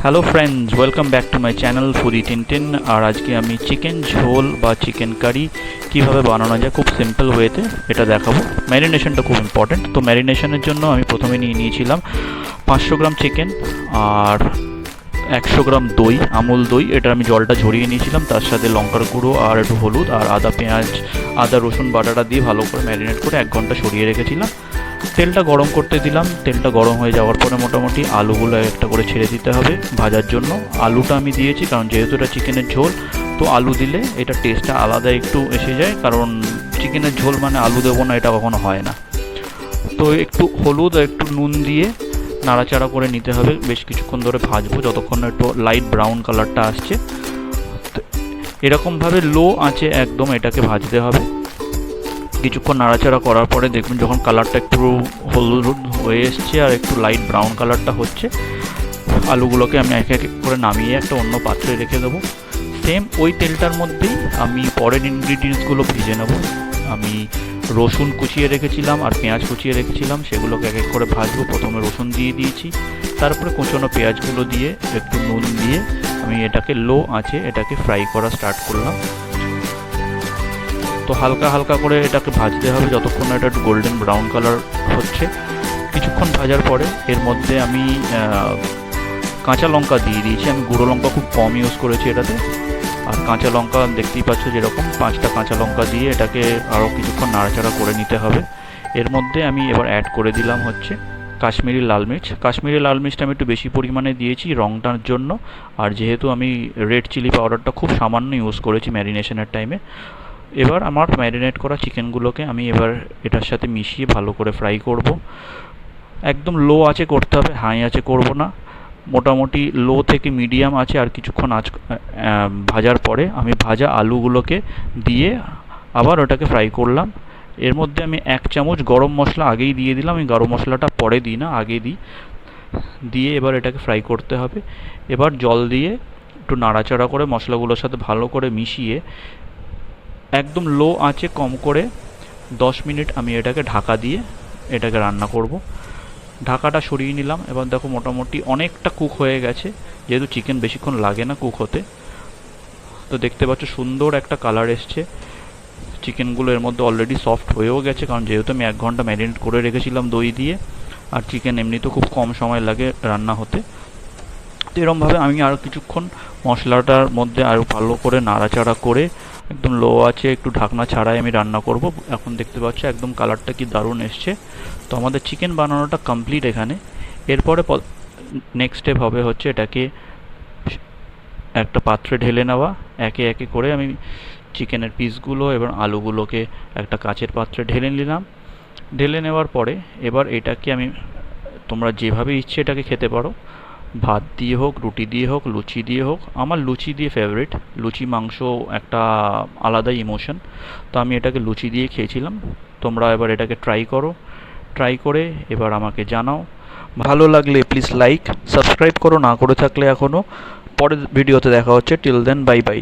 Hello friends, welcome back to my channel foodie Tintin. আর আজকে আমি চিকেন ঝোল বা চিকেন কারি কীভাবে বানানো যায় খুব সিম্পল ওয়েতে এটা দেখাবো। ম্যারিনেশনটা খুব ইম্পর্ট্যান্ট। তো ম্যারিনেশনের জন্য আমি প্রথমে নিয়েছিলাম 500 গ্রাম চিকেন আর 100 গ্রাম দই, আমুল দই। এটা আমি জলটা ঝরিয়ে নিয়েছিলাম, তার সাথে লঙ্কার গুঁড়ো আর একটু হলুদ আর আদা রসুন বাটাটা দিয়ে ভালো করে ম্যারিনেট করে 1 ঘন্টা সরিয়ে রেখেছিলাম। তেলটা গরম করতে দিলাম। তেলটা গরম হয়ে যাওয়ার পরে মোটামুটি আলুগুলো একটা করে ছেড়ে দিতে হবে ভাজার জন্য। আলুটা আমি দিয়েছি কারণ যেহেতু এটা চিকেনের ঝোল, তো আলু দিলে এটা টেস্টটা আলাদা একটু এসে যায়, কারণ চিকেনের ঝোল মানে আলু দেবো না, এটা কখনো হয় না। তো একটু হলুদ আর একটু নুন দিয়ে নাড়াচাড়া করে নিতে হবে, বেশ কিছুক্ষণ ধরে ভাজবো যতক্ষণ না একটু লাইট ব্রাউন কালারটা আসছে। এরকমভাবে লো আঁচে একদম এটাকে ভাজতে হবে। কিছুক্ষণ নাড়াচাড়া করার পরে দেখুন যখন কালারটা একটু হলুদ হয়ে এসছে আর একটু লাইট ব্রাউন কালারটা হচ্ছে, আলুগুলোকে আমি এক এক করে নামিয়ে একটা অন্য পাত্রে রেখে দেবো। সেম ওই তেলটার মধ্যেই আমি পরের ইনগ্রিডিয়েন্টসগুলো ভেজে নেব। আমি রসুন কুচিয়ে রেখেছিলাম আর পেঁয়াজ কুচিয়ে রেখেছিলাম, সেগুলোকে এক এক করে ভাজবো। প্রথমে রসুন দিয়ে দিয়েছি, তারপরে কুচনো পেঁয়াজগুলো দিয়ে একটু নুন দিয়ে আমি এটাকে লো আঁচে এটাকে ফ্রাই করা স্টার্ট করলাম। তো হালকা হালকা করে এটাকে ভাজতে হবে যতক্ষণ না এটা একটু গোল্ডেন ব্রাউন কালার হচ্ছে। কিছুক্ষণ ভাজার পরে এর মধ্যে আমি কাঁচা লঙ্কা দিয়ে দিয়েছি। আমি গুঁড়ো লঙ্কা খুব কম ইউজ করেছি এটাতে। আর কাঁচা লঙ্কা দেখতেই পাচ্ছ যেরকম 5টা কাঁচা লঙ্কা দিয়ে এটাকে আরও কিছুক্ষণ নাড়াচাড়া করে নিতে হবে। এর মধ্যে আমি এবার অ্যাড করে দিলাম হচ্ছে কাশ্মীরি লাল মির্চ। কাশ্মীরি লাল মির্চটা আমি একটু বেশি পরিমাণে দিয়েছি রঙটার জন্য। আর যেহেতু আমি রেড চিলি পাউডারটা খুব সামান্য ইউজ করেছি ম্যারিনেশনের টাইমে। এবার আমার ম্যারিনেট করা চিকেনগুলোকে আমি এবার এটার সাথে মিশিয়ে ভালো করে ফ্রাই করব। একদম লো আঁচে করতে হবে, হাই আঁচে করব না। মোটামুটি লো থেকে মিডিয়াম আছে। আর কিছুক্ষণ ভাজার পরে আমি ভাজা আলুগুলোকে দিয়ে আবার ওটাকে ফ্রাই করলাম। এর মধ্যে আমি 1 চামচ গরম মশলা আগেই দিয়ে দিলাম। আমি গরম মশলাটা পরে দিই না, আগে দিই। দিয়ে এবার এটাকে ফ্রাই করতে হবে। এবার জল দিয়ে একটু নাড়াচাড়া করে মশলাগুলোর সাথে ভালো করে মিশিয়ে একদম লো আঁচে কম করে 10 মিনিট আমি এটাকে ঢাকা দিয়ে এটাকে রান্না করব। ঢাকাটা সরিয়ে নিলাম। এবার দেখো মোটামুটি অনেকটা কুক হয়ে গেছে, যেহেতু চিকেন বেশিক্ষণ লাগে না কুক হতে। তো দেখতে পাচ্ছ সুন্দর একটা কালার এসছে। চিকেনগুলো এর মধ্যে অলরেডি সফট হয়েও গেছে, কারণ যেহেতু আমি 1 ঘন্টা ম্যারিনেট করে রেখেছিলাম দই দিয়ে। আর চিকেন এমনিতেও খুব কম সময় লাগে রান্না হতে। তো এরমভাবে আমি আর কিছুক্ষণ মশলাটার মধ্যে আরও ভালো করে নাড়াচাড়া করে একদম লো আছে একটু ঢাকনা ছাড়াই আমি রান্না করব। এখন দেখতে পাচ্ছ একদম কালারটা কি দারুণ এসছে। তো আমাদের চিকেন বানানোটা কমপ্লিট এখানে। এরপরে নেক্সট স্টেপ হবে হচ্ছে এটাকে একটা পাত্রে ঢেলে নেওয়া। একে একে করে আমি চিকেনের পিসগুলো এবং আলুগুলোকে একটা কাচের পাত্রে ঢেলে নিলাম। ঢেলে নেওয়ার পরে এবার এটাকে আমি, তোমরা যেভাবে ইচ্ছে এটাকে খেতে পারো, ভাত দিয়ে হোক, রুটি দিয়ে হোক, লুচি দিয়ে হোক। আমার লুচি দিয়ে ফেভারিট। লুচি মাংস একটা আলাদাই ইমোশন। তো আমি এটাকে লুচি দিয়ে খেয়েছিলাম। তোমরা এবার এটাকে ট্রাই করো। ট্রাই করে এবার আমাকে জানাও। ভালো লাগলে প্লিজ লাইক, সাবস্ক্রাইব করো না করে থাকলে এখনও। পরের ভিডিওতে দেখা হচ্ছে। Till then, bye by.